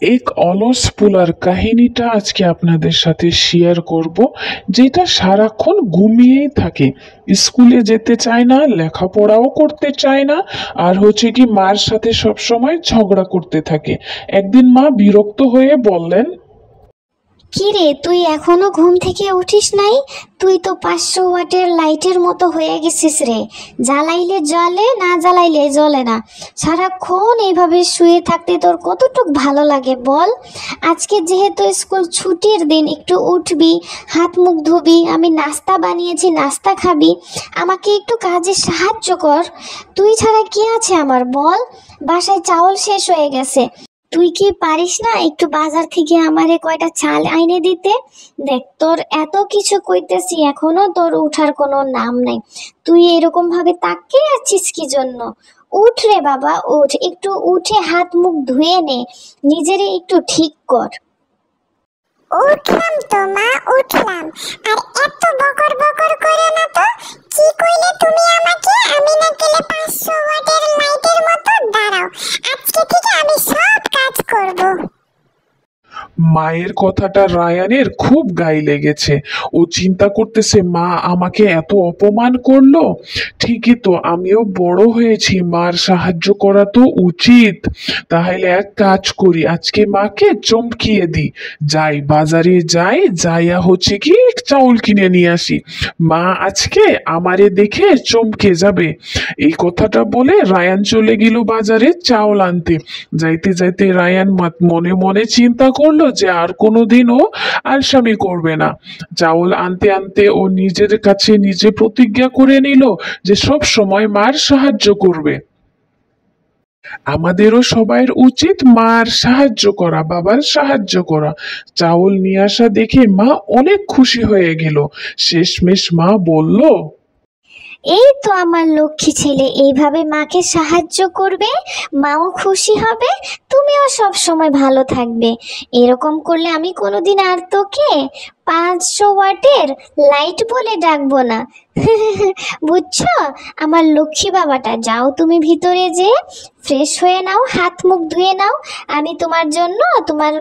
এক অলস পোলার কাহিনীটা আজকে আপনাদের সাথে শেয়ার করব, যেটা সারাক্ষণ ঘুমিয়েই থাকে, স্কুলে যেতে চায় না, লেখাপড়াও করতে চায় না, আর হচ্ছে কি মার সাথে সব সময় ঝগড়া করতে থাকে। একদিন মা বিরক্ত হয়ে বললেন, কি রে, তুই এখনো ঘুম থেকে উঠিস নাই? তুই তো 500 ওয়াটের লাইটের মতো হয়ে গেছিস রে। জ্বালাইলে জ্বলে, না জ্বালাইলে জ্বলে না। সারাক্ষণ এইভাবে শুয়ে থাকতে তোর কতটুক ভালো লাগে বল? আজকে যেহেতু স্কুল ছুটির দিন, একটু উঠবি, হাত মুখ ধুবি, আমি নাস্তা বানিয়েছি, নাস্তা খাবি, আমাকে একটু কাজে সাহায্য কর। তুই ছাড়া কি আছে আমার বল? বাসায় চাউল শেষ হয়ে গেছে, তুই কি পারিস না একটু বাজার থেকে আমারে কয়টা চাল আইনে দিতে? দেখ, তোর এত কিছু কইতেছি, এখনো তোর উঠার কোনো নাম নাই। তুই এরকম ভাবে তাকিয়ে আছিস কি জন্য? উঠ রে বাবা, উঠ, একটু উঠে হাত মুখ ধুয়ে নে, নিজেরে একটু ঠিক কর। উঠলাম তো মা, উঠলাম। আর এত বকর বকর করে না তো। কি কইলে তুমি আমাকে? আমি না গেলে 500 ওয়াটের লাইটের মতো দাঁড়াও। আজকে থেকে আমি সব কাজ করব। মায়ের কথাটা রায়ানের খুব গায়ে লেগেছে। ও চিন্তা করতেছে, মা আমাকে এত অপমান করলো, ঠিকই তো, আমিও বড় হয়েছি, মার সাহায্য করা তো উচিত। তাহলে এক কাজ করি, আজকে মাকে চমকিয়ে দিই। যাই বাজারে, যাইয়া হচ্ছে কি চাউল কিনে নিয়ে আসি, মা আজকে আমারে দেখে চমকে যাবে। এই কথাটা বলে রায়ান চলে গেল বাজারে চাউল আনতে। যাইতে যাইতে রায়ান মনে মনে চিন্তা করলো যে আর কোনোদিনও আলসামি করবে না। চাউল আনতে আনতে ও নিজের কাছে নিজে প্রতিজ্ঞা করে নিল যে সব সময় মার সাহায্য করবে। আমাদেরও সবাইয়ের উচিত মার সাহায্য করা, বাবার সাহায্য করা। চাউল নিয়ে আসা দেখে মা অনেক খুশি হয়ে গেল। শেষমেশ মা বলল, এই তো আমার লক্ষ্মী ছেলে, এইভাবে মাকে সাহায্য করবে, মাও খুশি হবে, তুমিও সব সময় ভালো থাকবে। এরকম করলে আমি কোনোদিন আর তোকে 500 ওয়াটের লাইট বলে ডাকবো না। বুঝছো আমার লক্ষ্মী বাবাটা? যাও তুমি ভিতরে যে ফ্রেশ হয়ে নাও, হাত মুখ ধুয়ে নাও, আমি তোমার জন্য তোমার